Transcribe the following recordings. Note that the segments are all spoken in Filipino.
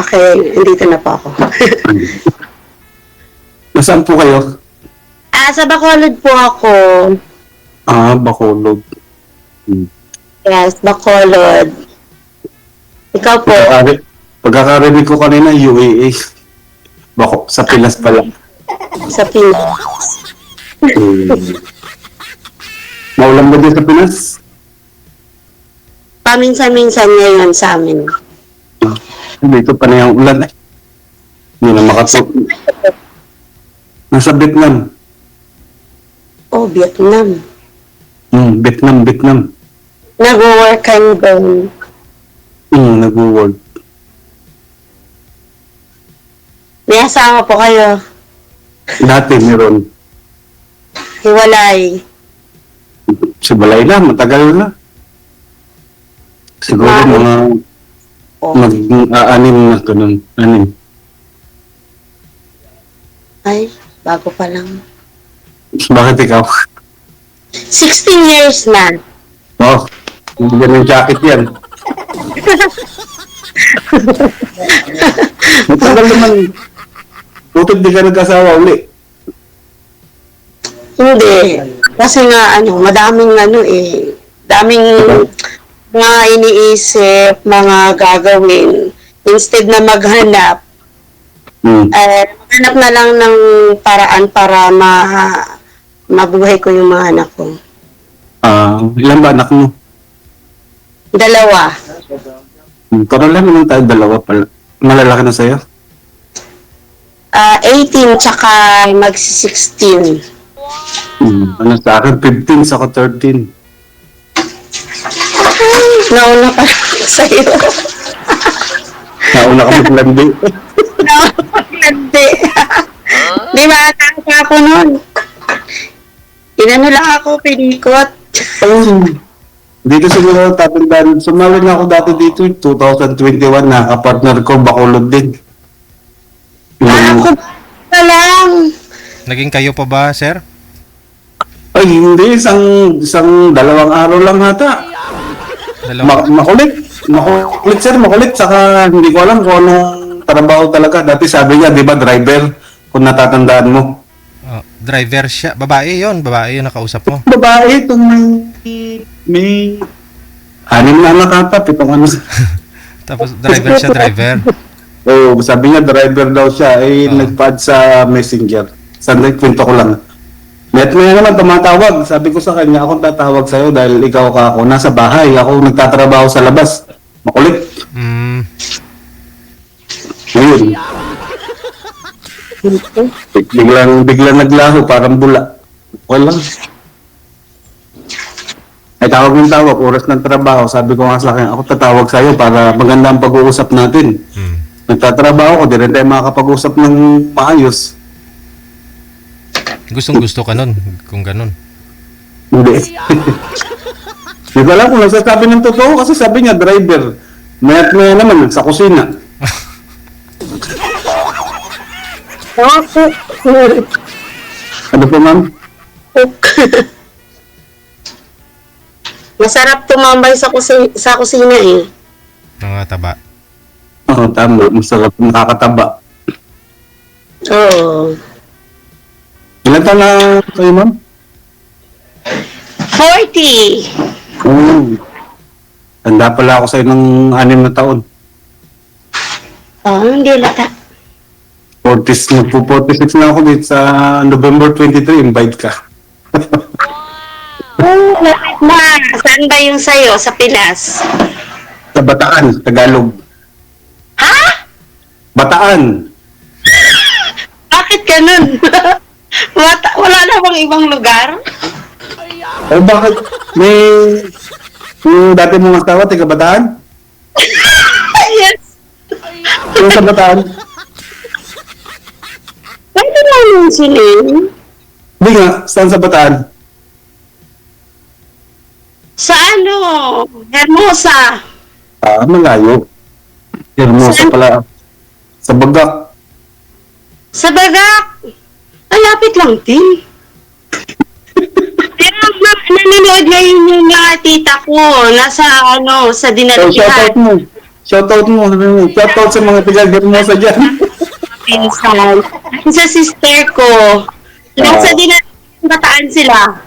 Okay. Nandito na po ako. Nasaan po kayo? Sa Bacolod po ako. Bacolod. Yes, Bacolod. Ikaw po? Pagkakarinig ko kanina, UAA. Sa Pilas pala. Sa Pinas. Maulan ba din sa Pinas? Paminsan-minsan ngayon sa amin. Dito pa na yung ulan eh. Hindi na makatok. Nasa Vietnam. Oh, Vietnam. Vietnam. Nag-work kayo doon. Nag-work. May asawa po kayo. Dati meron. Hiwalay. Si Balay na, matagal na. Siguro mga mag-anim na ganun. Anim. Ay, bago pa lang. Bakit ikaw? 16 years na. Hindi ganun jacket yan. Matagal naman. Tutod di ka nag-asawa uli. Hindi. Kasi nga, madaming daming mga iniisip, mga gagawin. Instead na maghanap, maghanap na lang ng paraan para mabuhay ko yung mga anak ko. Ilan ba anak mo? 2. Parang lang naman tayo, 2 pala. Malalaki na sa'yo? 18 tsaka magsi-16. Sa akin, 15 saka 13. Nauna pa sa'yo. Nauna ka maglandi. Nauna pa maglandi. Di ba, nakaka ako nun. Inano lang ako, pinikot. Dito siguro tatandaan. Sumali na ako dati dito, 2021, nakapartner ko, Bacolod din. Ako pa lang. Naging kayo pa ba, sir? Ay, hindi. Isang 2 araw lang hata. Makulit, sir. Makulit. Saka hindi ko alam kung anong trabaho talaga. Dati sabi niya, di ba, driver? Kung natatandaan mo. Driver siya. Babae yon, babae yung nakausap mo. Babae, itong may 6 na anak ata, 7 ano. Tapos driver siya, driver. Sabi niya, driver daw siya. Nagpa-add sa Messenger. Sandali, kwento ko lang. Net mo naman tumatawag. Sabi ko sa kanya, akong tatawag sa'yo dahil ikaw ka ako. Nasa bahay. Ako nagtatrabaho sa labas. Makulit. Ngayon. Biglang naglaho. Parang bula. Okay lang. Ay tawag ng tawag. Oras ng trabaho. Sabi ko nga sa kanya, ako tatawag sa'yo para maganda ang pag-uusap natin. Nagtatrabaho ko. Di rin tayo makakapag-usap ng maayos. Gustong-gusto ka nun, kung ganun. Hindi. Di ba lang kung nagsasabi ng totoo kasi sabi niya driver. Mayat maya naman sa kusina. Ano po ma'am? Masarap tumambay sa kusina eh. Mga taba. Oo, tama. Masarap, nakakataba. Oo. Ilan taon na kayo ma'am? 40. Tanda pala ako sa'yo ng 6 na taon. Hindi lata. 46 na ako dito sa November 23, invite ka. Saan ba yung sa'yo? Sa Pinas? Sa Bataan, Tagalog. Ha? Bataan. Bakit ganun? Wala na bang ibang lugar? Bakit? Yung dati mong asawa, taga Bataan? Yes. Yung sa Bataan? Pwede lang yung silin. Hindi nga, saan sa Bataan? Sa Hermosa. Malayo. Hermosa pala. Sa Bagak. Sa Bagak. Ay, lapit lang din. Pero nanonood ngayon yung mga tita ko. Nasa, sa Shoutout dinalakihan. mo. Shoutout mo. Shoutout sa mga taga-Hermosa dyan. Pinsan. Sa sister ko. Nasa Bataan sila.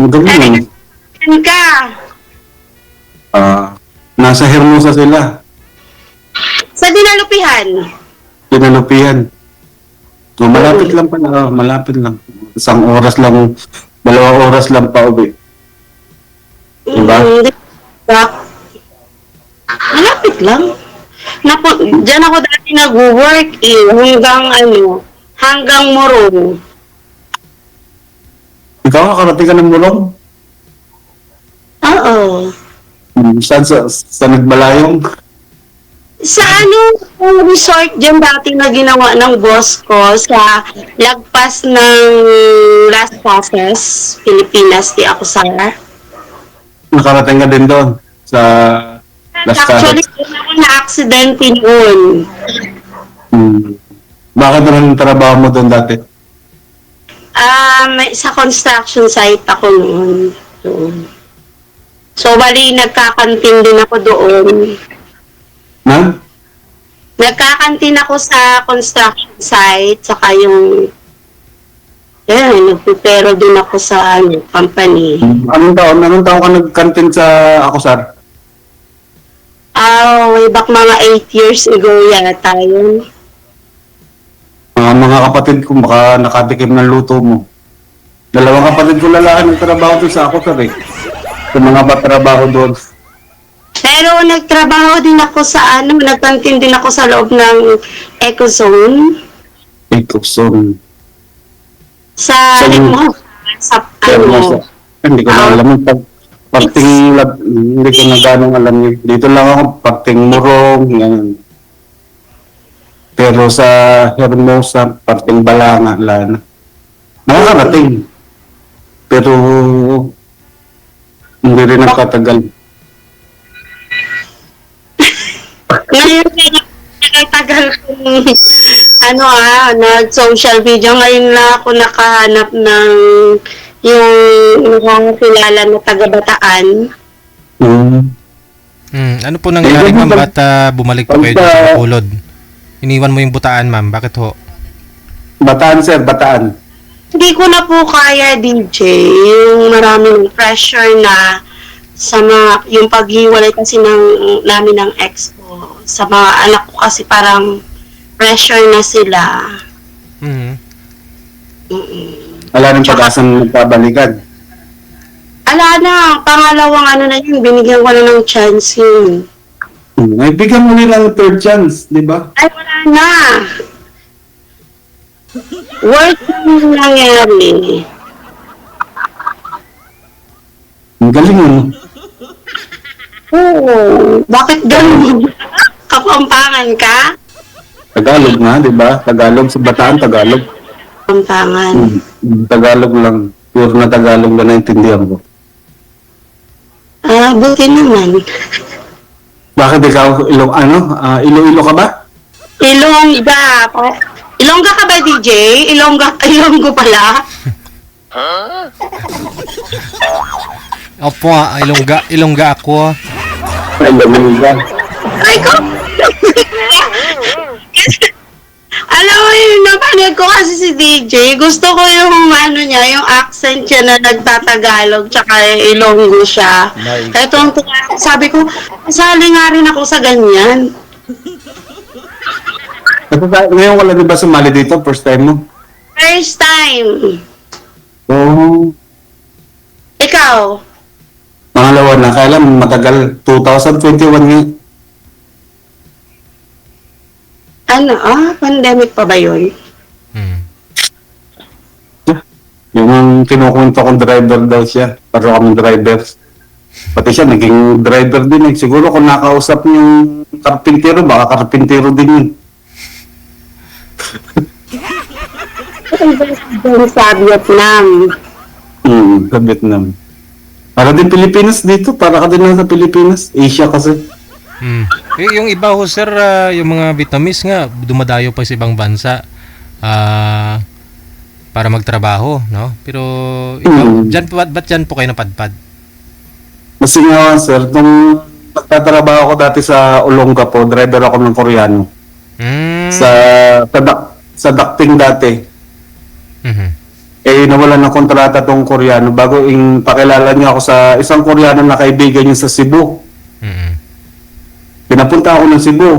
Ang galing. Saan ka? Nasa Hermosa sila. Sa Dinalupihan. Pinalupian. Malapit lang pala. Malapit lang. 1 oras lang. 2 oras lang pa uwi. Diba? Malapit lang. Diyan ako dati nag-work hanggang Morong. Ikaw, kakarating ka ng Mulong? Oo. Saan sa Nagbalayong? Sa yung resort dyan dati na ginawa ng boss ko sa lagpas ng Las Casas, Pilipinas, di ako Sara. Nakarating ka din doon sa Las Actually, Casas. doon ako na-accident noon. Bakit naman yung trabaho mo doon dati? Sa construction site ako noon. So, bali, nagkakantin din ako doon. Nagkakantin ako sa construction site, saka nagpipero din ako sa company. Anong taon ka nagkantin sa Akosar? Way back mga 8 years ago yata yun. Mga kapatid ko, baka nakatikim ng luto mo. 2 kapatid ko lalaki nagtrabaho doon sa Akosar eh. Sa mga patrabaho doon. Pero nagtrabaho din ako sa nagkantin din ako sa loob ng Ecozone. Ecozone. Sa Hermosa. Hindi ko na alam yung hindi ko na ganong alam yun. Dito lang ako, parting Morong, yan. Pero sa Hermosa, parting Balanga, Lana. Nakakarating. Pero hindi rin nagkatagal. Ngayon nagtagal kong nag-social media. Ngayon na ako nakahanap ng yung nakakilala na taga-Bataan. Ano po nangyari, ma'am? Ba't bumalik po kayo dito sa Bacolod? Iniwan mo yung Butaan, ma'am. Bakit ho? Bataan, sir. Bataan. Hindi ko na po kaya, DJ. Yung maraming pressure na sa yung paghiwalay kasi namin ng ex ko. Sa mga anak ko kasi parang pressure na sila. Wala nang pag-asang magpabalikan. Ala na, pangalawang na yun, binigyan ko na ng chance yun. Ay, bigyan mo nilang 3rd chance, di ba? Ay, wala na. Worst yung nangyari. Ang galing mo. Oo. Bakit ganun? Kapampangan ka? Tagalog nga, di ba? Tagalog sa Bataan, Tagalog. Kapampangan. Tagalog lang. Pure na Tagalog na naintindihan ko. Buti naman. Bakit ikaw, Iloilo ka ba? Ilongga. Ilongga ka ba, DJ? Ilonggo pala? Opo, Ilongga ako. Ilongga. Ay ko! Alam mo yung napanood ko kasi si DJ, gusto ko yung yung accent niya na nagtatagalog tsaka Ilonggo siya. Kaya sabi ko, sali nga rin ako sa ganyan. Ngayon wala di ba sumali dito? First time mo? First time. Oo. Ikaw? Pangalawa na. Kaya lang matagal. 2021 nga. Pandemic pa ba yun? Yung kinukwento kong driver daw siya. Pero kaming drivers. Pati siya naging driver din eh. Siguro kung nakausap yung karpintero, baka karpintero din yun. Sa Vietnam. Sa Vietnam. Para din Pilipinas dito. Para ka din lang sa Pilipinas. Asia kasi. Yung iba ho, sir, yung mga Vietnamese nga, dumadayo pa sa ibang bansa para magtrabaho, no? Pero ikaw, ba't dyan po kayo napadpad? Kasi nga, sir, nagtatrabaho ako dati sa Olongapo, driver ako ng Koreano. Mm. Sa ducting dati. Mhm. Eh, nawalan ng kontrata tong Koreano bago pakilala niya ako sa isang Koreano na kaibigan niya sa Cebu. Mhm. Pinapunta ako ng Cebu.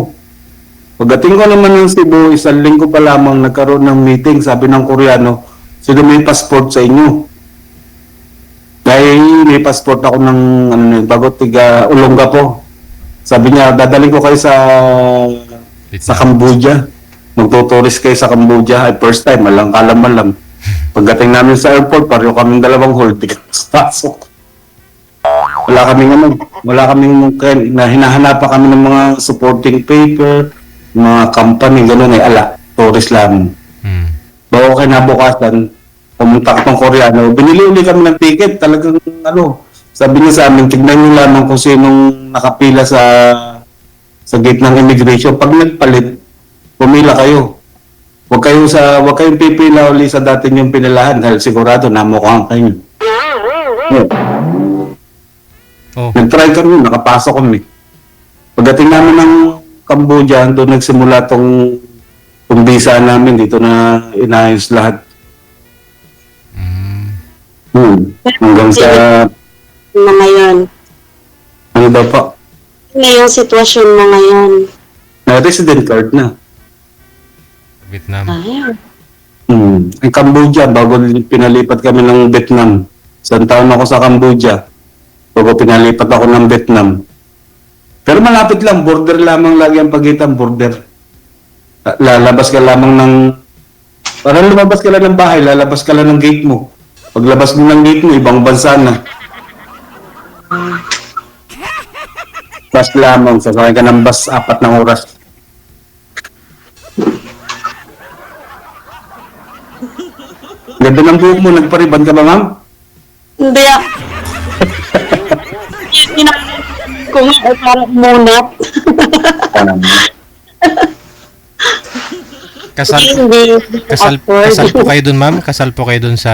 Pagdating ko naman ng Cebu, isang linggo pa lamang nagkaroon ng meeting. Sabi ng Koreano, sino may passport sa inyo? Dahil may passport ako ng bago tiga Olongapo. Sabi niya, dadaling ko kayo sa Cambodia. Magtuturist kayo sa Cambodia. Ay, first time, malang kalam. Pagdating namin sa airport, pareho kaming dalawang hold ticket sa pasok. Wala kaming na hinahanapan kami ng mga supporting paper, mga company, gano'n ay tourist lang. Mm. Bago kinabukasan, pumunta ka ng Koreano, binili uli kami ng ticket, talagang sabi niya sa amin, tignan niyo lamang kung sinong nakapila sa gate ng immigration. Pag nagpalit, pumila kayo. Huwag kayong pipila uli sa dati niyong pinilahan dahil sigurado namukhang kayo. Oh. Nag-try kami, nakapasok kami. Pagdating namin ng Cambodia, doon nagsimula tong visa namin, dito na inayos lahat. Hanggang sa, Na ngayon. ano daw pa, Ngayong sitwasyon mo ngayon. na resident card na. Vietnam. Ayun. Ang Cambodia, bago pinalipat kami ng Vietnam. Isang taon ako sa Cambodia. Bago pinalipat ako ng Vietnam. Pero malapit lang, border lamang lagi ang pagitan, border. Lalabas ka lamang parang lumabas ka lang ng bahay, lalabas ka lang ng gate mo. Paglabas mo ng gate mo, ibang bansa na. Bus lamang, sasakay ka ng bus, 4 na oras. Ganda ng buhok mo, nagpariban ka ba, ma'am? Hindi ah. Ko nga ay parang munat. Kasal po kayo dun, ma'am? Kasal po kayo dun sa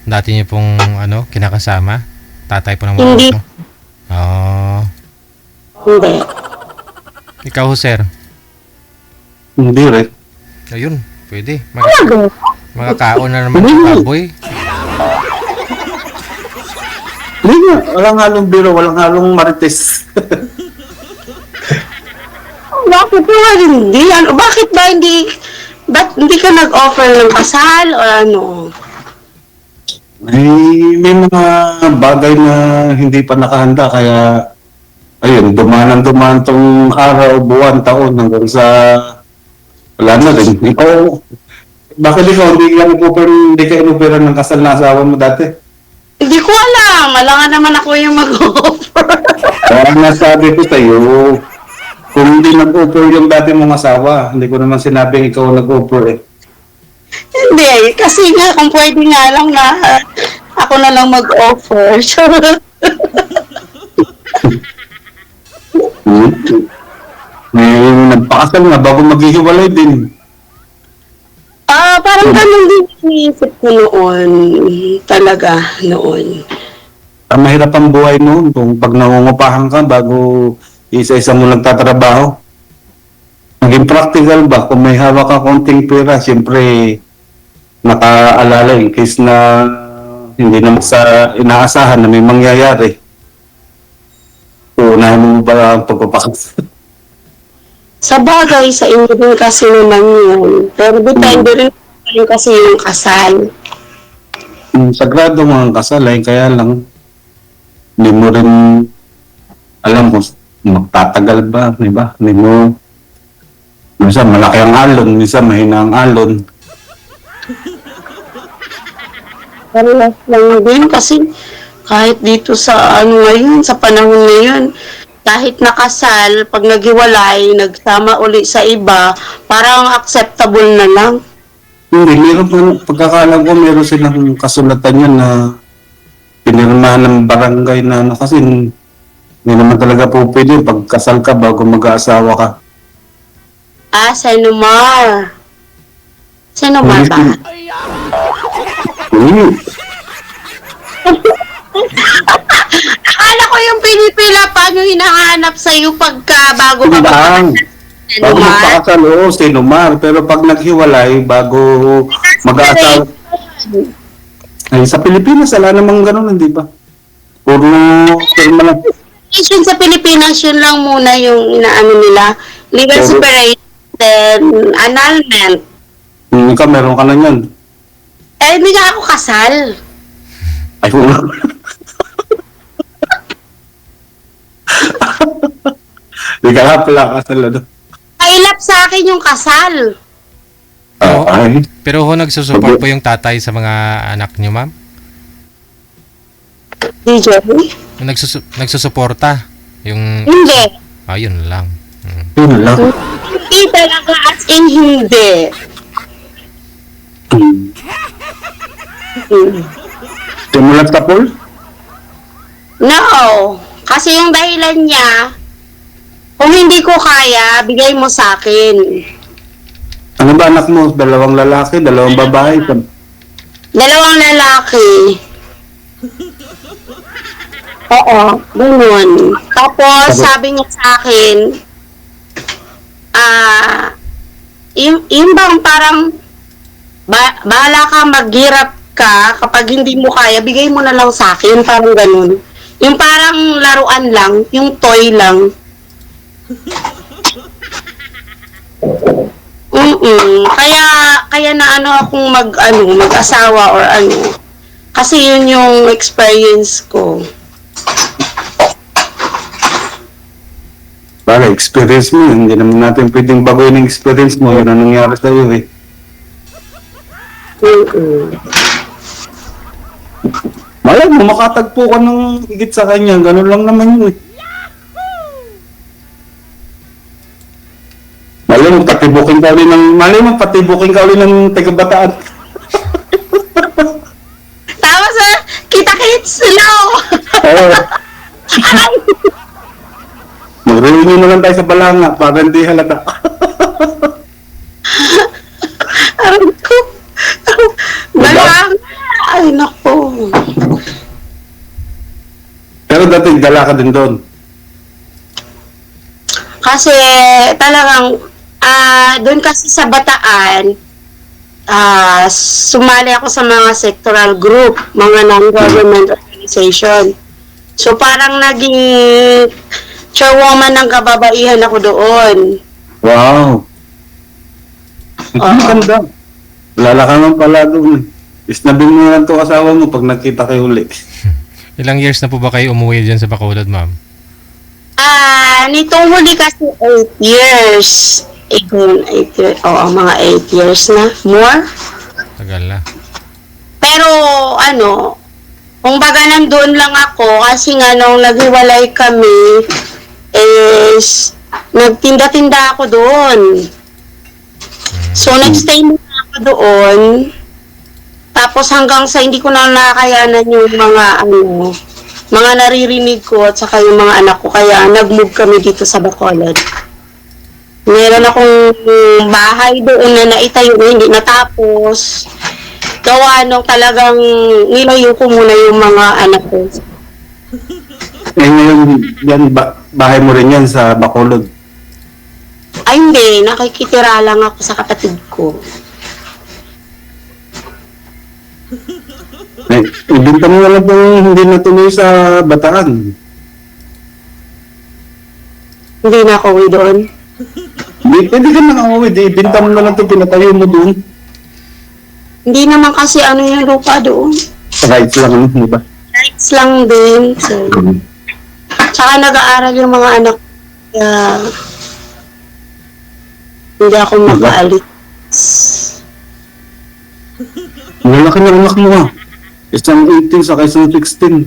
dati niyo pong kinakasama? Tatay po ng mga Hindi. mo? Oh. Hindi. Ikaw, sir? Hindi rin. Ayun, pwede. Talaga? Mga kaon na naman ng baboy. Hindi nga, walang halong biro, walang halong marites. Bakit ba hindi? Bakit ba hindi ka nag-offer ng kasal o ano? May mga bagay na hindi pa nakahanda, kaya ayun, dumaan tong araw, buwan, taon, hanggang sa wala na rin. Bakit hindi ka inuperan ng kasal na asawa mo dati? Hindi ko alam. Alangan naman ako yung mag-offer. Kaya nasabi ko sa'yo, kung hindi nag-offer yung dati mong asawa, hindi ko naman sinabing ikaw nag-offer eh. Hindi. Kasi nga, kung pwede nga lang na ako na lang mag-offer. So, May nagpakasal nga bago maghihiwalay din. parang ganun din iniisip ko noon. Talaga, noon. Ang mahirap ang buhay noon kung pag nangungupahan ka bago isa-isa mo nagtatrabaho. Naging practical ba? Kung may hawak ka konting pera, siyempre nakaalala in case na hindi naman sa inaasahan na may mangyayari. So, unahin mo ba ang pagpapakasal? Sa bagay, sa inyo din kasi naman yun. Pero depende rin kasi yung kasal. Sagrado mga kasal eh, kaya lang hindi mo rin alam kung magtatagal ba, di ba? Hindi mo, minsan malaki ang alon, minsan mahina ang alon. Parehas lang din kasi kahit dito sa ngayon, sa panahon ngayon, kahit nakasal, pag naghiwalay, nagsama uli sa iba, parang acceptable na lang. Hindi, meron po, pagkakalam ko, meron silang kasulatan yan na pinirmahan ng barangay na kasi hindi naman talaga po pwede pagkasal ka bago mag-aasawa ka. Senomar. Senomar ba? Hmm. Akala ko yung pinipila, paano hinahanap sa'yo pagka bago ka Lang. Bago Sinumar? magpakasal, oo, sinumar. Pero pag naghiwalay, bago mag-aasal, ay sa Pilipinas, wala namang ganun, hindi ba? Puro firma lang. Yun sa Pilipinas, yun lang muna yung inaano nila. Legal Pero- separation, then annulment. Ikaw, meron ka na yan. Eh, hindi nga ako kasal. Ay, wala. Hindi ka nga pala kasal, ano? Kailap sa akin yung kasal. Oo. Ay, Pero ho, nagsusupport po yung tatay sa mga anak niyo, ma'am? DJ? Nagsusuporta. Yung... Hindi. Yun lang. yun lang. Hindi talaga as in hindi. Simulat ka, Paul? No. Kasi yung dahilan niya, kung hindi ko kaya, bigay mo sa akin. Ano ba anak mo? Dalawang lalaki, dalawang babae. Dalawang lalaki. Oo, ganun. Tapos, sabi niya sa akin, yung bang parang, bahala ka, maghirap ka, kapag hindi mo kaya, bigay mo na lang sa akin, parang ganun. Yung parang laruan lang, yung toy lang. Kaya na ano akong mag-asawa or ano. Kasi yun yung experience ko. Para experience mo, hindi naman natin pwedeng baguhin ang experience mo. Yun ang nangyari sa'yo eh. Malay mo, makatagpo ka ng higit sa kanya. Ganun lang naman yun eh. Malay mo, patibukin ka ulit ng taga-Bataan. Tapos, kita-kits sila. Oo. Mag-reunion na lang tayo sa Balanga para hindi halata. Aray ko. Balang. Ay, naku. Pero dati dala ka din doon. Kasi talagang doon kasi sa Bataan, sumali ako sa mga sectoral group, mga non-government organization. So parang naging chairwoman ng kababaihan ako doon. Wow. Ang ganda. Lala ka naman pala doon. Isnabing mo lang ito asawa mo pag nakita kayo ulit. Ilang years na po ba kayo umuwi dyan sa Bacolod, ma'am? Nitong huli kasi 8 years. 8 years. Oo, mga 8 years na. More. Tagal na. Pero, kung baga nandun lang ako, kasi nga nung naghiwalay kami, is, nagtinda-tinda ako doon. So, nagstay muna ako doon. Tapos hanggang sa hindi ko na nakakayanan yung mga naririnig ko at saka yung mga anak ko. Kaya nag-move kami dito sa Bacolod. Meron akong bahay doon na naitayo na hindi natapos. Gawa nung talagang nilayo ko muna yung mga anak ko. Eh ngayon, yan, bahay mo rin yan sa Bacolod. Ay hindi, nakikitira lang ako sa kapatid ko. Eh, ibinta mo na lang kung hindi natuloy sa Bataan. Hindi na ako uwi doon. Pwede ka na uuwi, ibinta mo na lang ito, pinatayo mo doon. Hindi naman kasi yung lupa doon. Rights lang, di ba? Rights lang din. So, tsaka nag-aaral yung mga anak ko. Kaya, hindi ako makaalis. Malaki na anak mo ah. Isang 18 sa isang 16.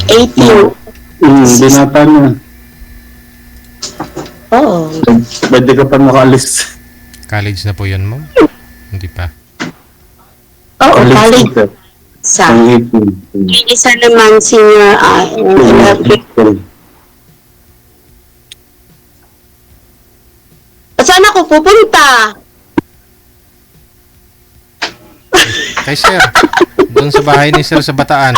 18. Binata niya. Oo. Pwede ka pa makaalis. College na po yun, ma'am? Hindi pa. Oo, college. Isa. Ang 18. Yung isa naman senior electric. Saan ako pupunta? Kay sir, doon sa bahay ni sir sa Bataan.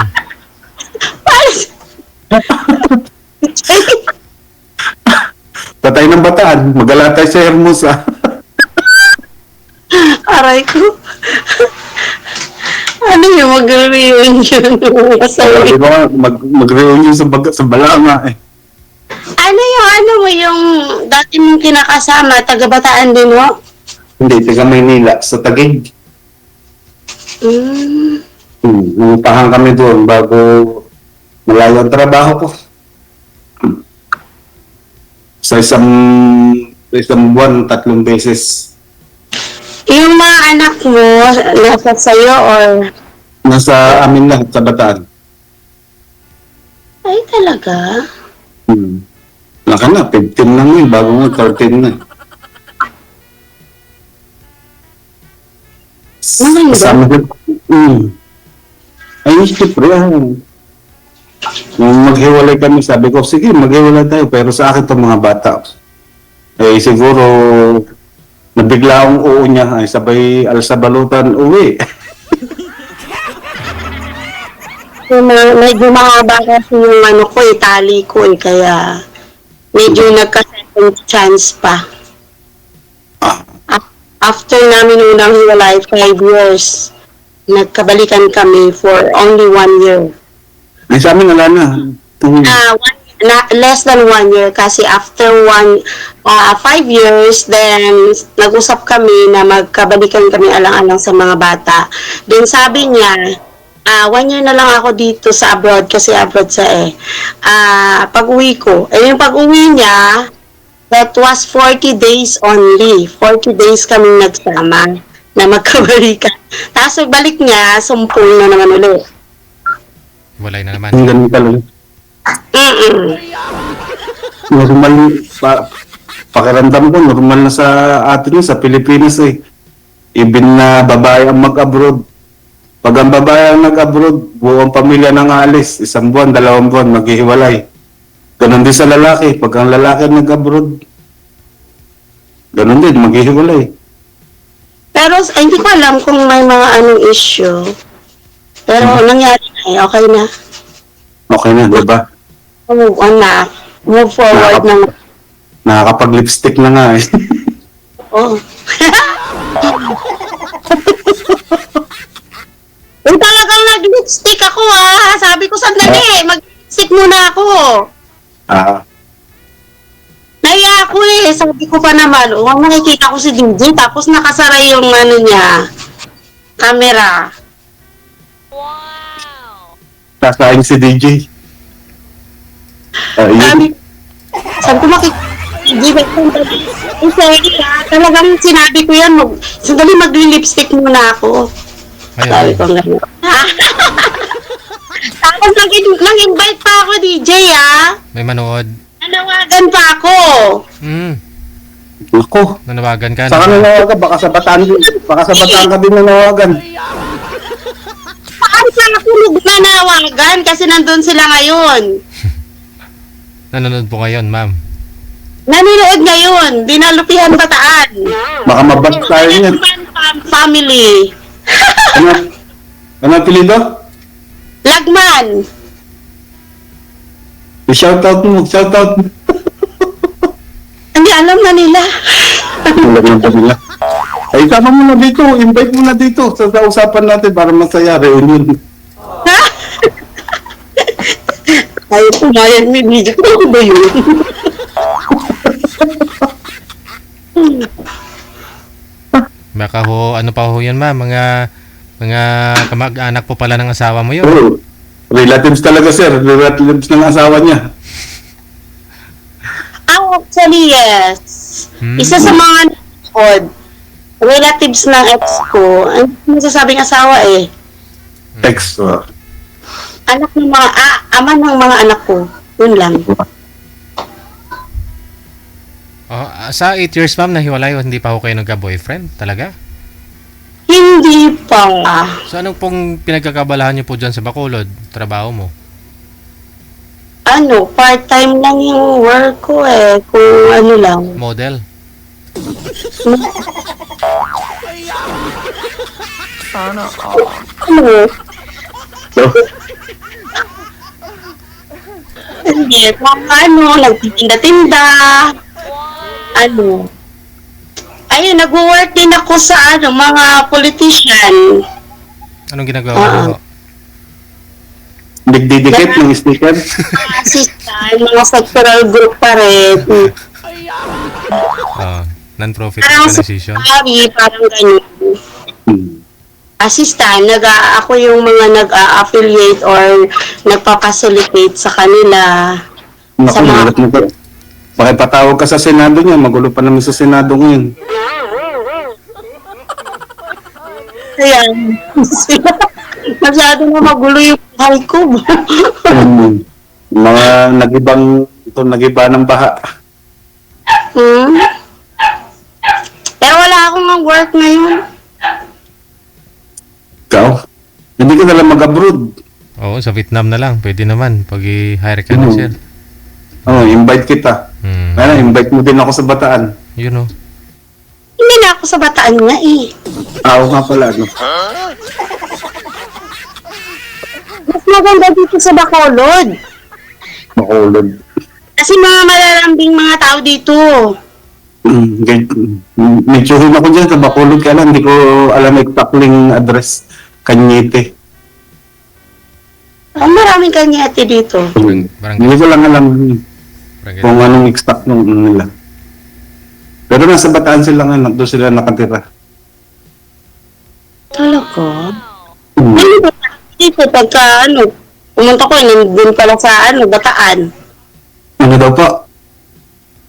Patay ng Bataan, magalatay sa Hermosa. Aray ko. Ano yung mag-reunion? Masaya. Sabi ko nga, mag-reunion sa Balanga eh. Ano mo yung dati mong kinakasama, taga-Bataan din mo? Hindi, taga Maynila, sa Taguig. Nangutahan kami doon bago malayo ang trabaho ko. Sa isang buwan, 3 beses. Yung mga anak mo, nasa sa'yo or... Nasa amin lang, sa Bataan. Ay, talaga? Laka na, 15 lang yun, bago nga 13 na. Maganda. Kasama ko. Ayun, siyempre, nung maghiwalay kami, sabi ko, sige, maghiwalay tayo, pero sa akin itong mga bata. Eh, siguro, nabigla akong oo niya, ay sabay alsabalutan, uwi. Medyo mahaba kasi yung ano ko, tali ko kaya medyo nagka-second chance pa. After namin unang hiwalay, 5 years, nagkabalikan kami for only 1 year. Ay, sa amin, wala na. Less than 1 year kasi after 5 years, then nag-usap kami na magkabalikan kami alang-alang sa mga bata. Then sabi niya, 1 year na lang ako dito sa abroad kasi abroad sa pag-uwi ko. Yung pag-uwi niya, that was 40 days only. 40 days kaming nagsama na magkabalikan. Tapos balik niya, sumpul na naman ulit. Walay na naman. Ang ganun talaga. Normal, pakiramdam ko, normal na sa atin sa Pilipinas eh. Even na babae ang mag-abroad. Pag ang babae ang nag-abroad, buong pamilya nang alis, 1 buwan, 2 buwan, maghihiwalay. Ganon din sa lalaki. Pag ang lalaki nag-abroad, ganon din, maghihiwalay. Pero hindi ko alam kung may mga anong issue. Pero nangyari na okay na. Okay na, di ba? Move on na. Move forward na. Nakakapag-lipstick na nga eh. Oh. Kung talagang nag-lipstick ako sabi ko sandali, mag-lipstick muna ako. Naiya ako sabi ko pa naman, makikita ko si DJ, tapos nakasara yung ano niya, camera. Sasaing si DJ. Sabi ko makikita si DJ, talagang sinabi ko yan, sandali mag-lipstick muna ako. Sabi ko gano'n. Tapos nag-invite pa ako DJ May manood. Nanawagan pa ako. Ako. Nanawagan ka. Saka nanawagan, baka sa Bataan ka din nanawagan. Saan pa ako nanawagan? Kasi nandun sila ngayon. Nanonood po ngayon, ma'am. Nanonood ngayon. Dinalupihan Bataan. Baka mabas tayo niyan. Family. Ano apelido? Lagman. Shoutout mo. Hindi, alam na nila. Alam na nila. Ay, sama mo na dito. Invite mo na dito sa usapan natin para masaya. Reunion. Ay, pumayag may video. Ano ba yun? Baka ho, ano pa ho yan, ma'am? Mga kamag-anak po pala ng asawa mo yun. Oh, relatives talaga, sir. Relatives ng asawa niya. Actually, yes. Isa sa mga relatives ng ex ko, ano masasabing asawa Ex. Anak ng mga, ama ng mga anak ko. Yun lang. Sa 8 years, ma'am, nahiwalay o hindi pa ho kayo nagka-boyfriend? Talaga? Hindi pa. So, anong pong pinagkakabalahan niyo po dyan sa Bacolod? Trabaho mo? Part-time lang yung work ko kung ano lang. Model? Ano? Hindi, nagtitinda-tinda. ano, ayun, nag-work din ako sa ano, mga politician. Anong ginagawa mo? Nagdidikit ng sticker. Assistant, mga sectoral group pa rin. Non-profit Parang organization. parang ganyan. Hmm. Assistant, ako yung mga nag-affiliate or nagpapacilitate sa kanila. Naku, Sa mga- malat mo pa. Pakipatawag ka sa Senado niya, magulo pa naman sa Senado ngayon. Kaya, masyado na magulo yung buhay ko. Mga nagiba ng baha. Hmm? Pero wala akong work ngayon. Ikaw? Hindi ka nalang mag-abroad. Oo, sa Vietnam na lang. Pwede naman. Pag i-hire ka na, sir. Invite kita. Kaya invite mo din ako sa Bataan. Yun o. Hindi na ako sa Bataan nga eh. Oo nga pala, no? Mas maganda dito sa Bacolod. Makulod. Kasi mga malalambing mga tao dito. May tsuhin ako dyan sa Bacolod ka lang. Hindi ko alam exactly address. Kanyete. Ang maraming kanyate dito. Barangay. Hindi ko lang alam Barangay. kung anong exact nung nila. Pero nasa Bataan sila nga, doon sila nakatira. Talaga? Hmm. Ano ba dito pagka pumunta ko, nandun pala sa Bataan. Ano daw po?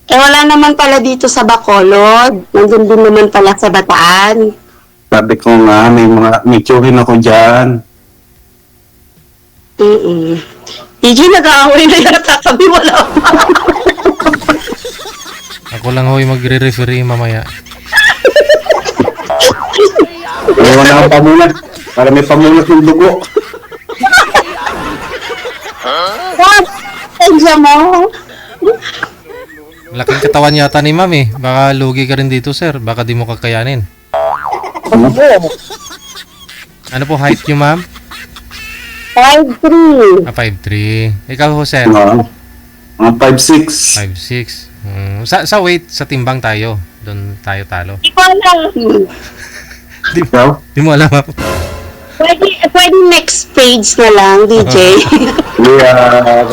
Eh wala naman pala dito sa Bacolod. Nandun din naman pala sa Bataan. Sabi ko nga, may tsuhin ako dyan. DJ, nag-aaway na yata kami, wala pa. Ako lang ho yung magre-referee mamaya. Ewan na ang pamulat. Para may pamulat ng dugo. What? Tensya mo? Laking katawan yata ni ma'am eh. Baka lugi ka rin dito, sir. Baka di mo kakayanin. Ano po height nyo, ma'am? 5'3". 5'3". Ikaw ho, sir? Mga 5'6". 5'6". Sa weight, sa timbang tayo. Doon tayo talo. Hindi ko alam. Ikaw? Di mo alam, ma'am. Pwede next page na lang, DJ. Yeah,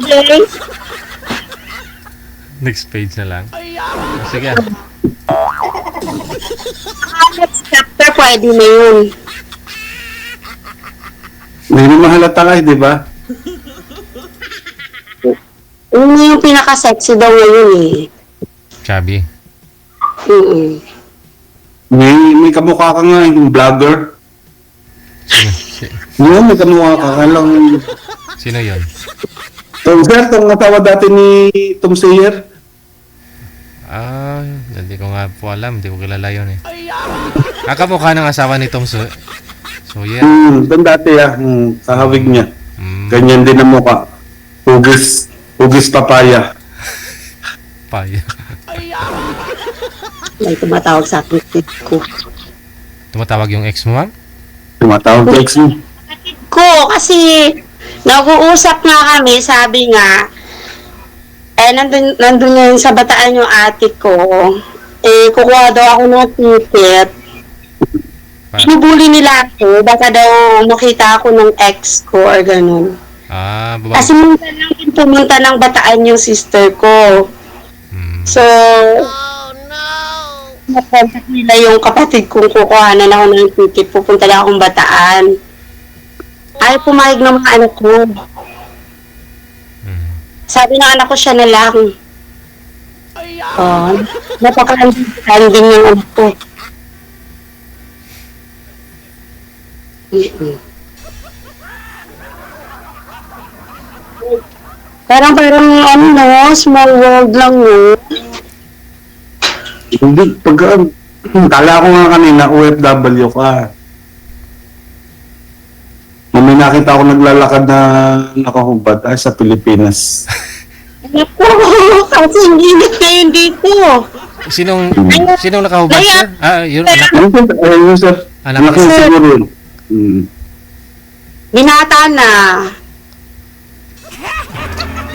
DJ? Next page na lang. Sige. Next chapter, pwede na yun. Hindi mo mahalata ka, di ba? Yun yung pinaka-sexy daw ngayon eh. Chubby. May kamukha ka nga, yung vlogger. Sino, May kamukha ka lang. sino yun? Tom Sir, itong natawa dati ni Tom Sayer. Hindi ko nga po alam. Hindi ko kilala yun eh. Kamukha ng asawa ni Tom Sawyer. Doon dati kahawig niya. Mm, Ganyan din ang mukha. Hugis papaya. Paya. May tumatawag sa akin ko. Tumatawag yung ex mo, ma'am? Tumatawag ka ex mo. Ko, kasi nag-uusap nga kami, sabi nga, nandun yun sa Bataan yung ate ko, kukuha daw ako ng ticket. Binubuli nila ako, baka daw makita ako ng ex ko or ganun. Babae. Kasi minsan lang din pumunta ng Bataan yung sister ko. So, nakontak nila yung kapatid kong kukuhanan ako ng ticket, pupunta lang akong Bataan. Ayaw pumayag ng mga anak ko. Sabi ng anak ko, siya na lang. Napaka-landing yung anak ko. Parang small world lang yun. Hindi, kala ko nga kanina, OFW ka. May nakita ako naglalakad na nakahubad sa Pilipinas. Naku, kasi hindi na ngayon dito. Sinong nakahubad, sir? Yun, anak. Ayun, sir. Anak Anak ko. yun siguro yun. Binata na.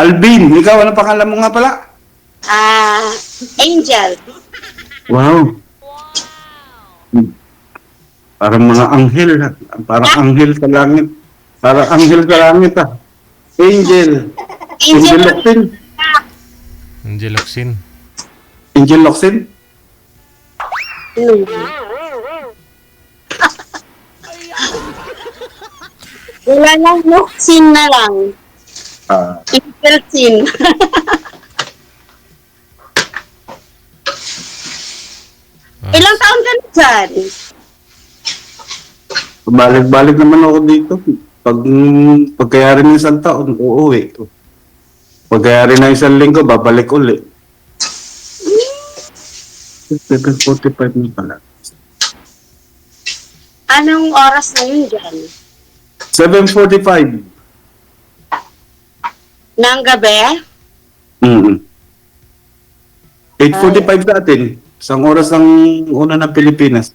Alvin, ikaw, ano pangalan mo nga pala? Angel. Wow. Parang mga anghel. Parang anghel sa langit. Parang anghel sa langit ah. Angel. Angel Locsin. Angel Locsin. Angel Locsin? Wala lang, Locsin na lang. Ah. Angel. Ilang taon ka na dyan? Balik-balik naman ako dito. Pagkayari ng isang taon, uuwi. Pagkayari ng isang linggo, babalik uli. 7:45 na pala. Anong oras na yun dyan? 7:45. Nang gabi? 8:45 sa atin. Isang oras ang una ng Pilipinas.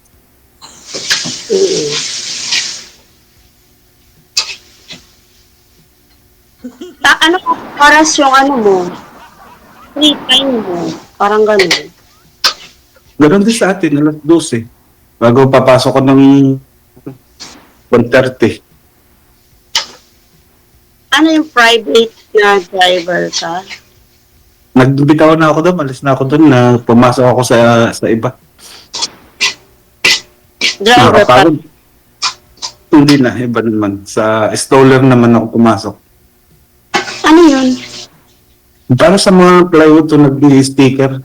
Ano oras yung ano mo? Free time mo? Parang ganun. Ganon din sa atin, alas 12. Bago papasok ko ng 1:30. Ano yung private na driver ka? Nagbitaw na ako doon, alis na ako doon na pumasok ako sa iba. Driver pa. Nakakapagod. Hindi na, iba naman. Sa stoller naman ako pumasok. Ano yun? Para sa mga plywood to nag-sticker.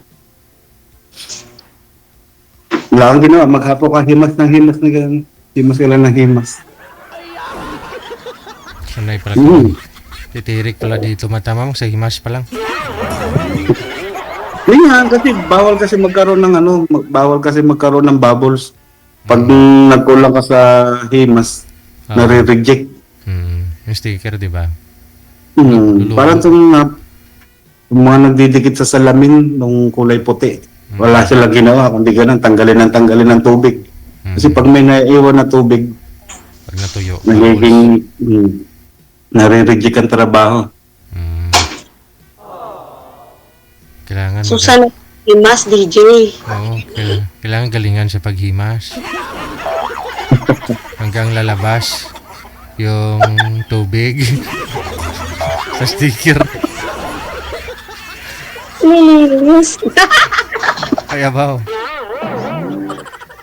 Wala kang ginawa, maghapo ka himas ng himas na gano'n. Himas ka lang ng himas. Sanay pala ito. Titirik pala dito mata ma'am, sa himas pa lang. Yun nga, kasi bawal kasi magkaroon ng bawal kasi magkaroon ng bubbles. Pag nagkulang ka sa himas, nare-reject. Yung sticker, di ba? Parang itong mga nagdidikit sa salamin ng kulay puti. Wala silang ginawa, kundi ganun, tanggalin ng tubig. Kasi pag may naiiwan na tubig, Pag natuyo. nagiging nare-reject ang trabaho. Kailangan Susan Himas, DJ. Oo, kailangan galingan sa paghimas. Hanggang lalabas yung tubig sa sticker. Nilinis. Kaya ba?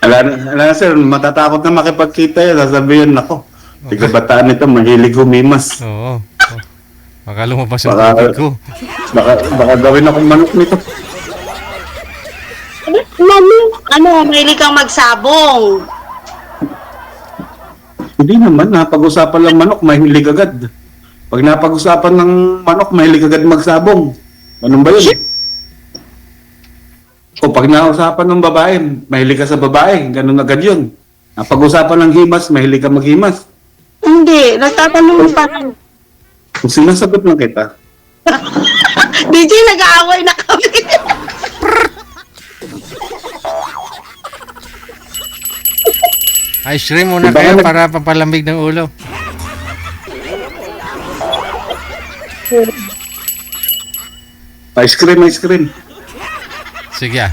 Alam sir, matatakot na makipagkita yan. Sasabihin, nako, tigabataan nito, mahilig humimas. Oo. Baka lumabas ang Baka- tubig ko. Baka gawin akong manok nito. Mami, mahilig kang magsabong. Hindi naman, napag-usapan lang manok, mahilig agad. Pag napag-usapan ng manok, mahilig agad magsabong. Anong ba yun? O pag nausapan ng babae, mahilig ka sa babae, ganun agad yun. Napag-usapan ng himas, mahilig ka maghimas. Hindi, nagtatanong pa. Kung sinasagot lang kita, DJ, nag-aaway na kami. Ice cream muna Diba kayo nag- para pampalamig ng ulo. ice cream, ice cream. Sige ah.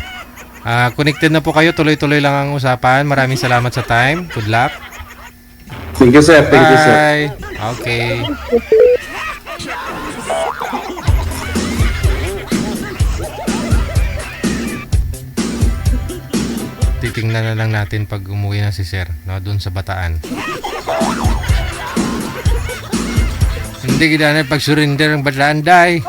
Connected na po kayo. Tuloy-tuloy lang ang usapan. Maraming salamat sa time. Good luck. Thank you, sir. Thank you, sir. Bye. Okay. Titingnan na lang natin pag umuwi na si Sir, no, doon sa Bataan. Hindi gina na pag-surrender ang Bataan, day.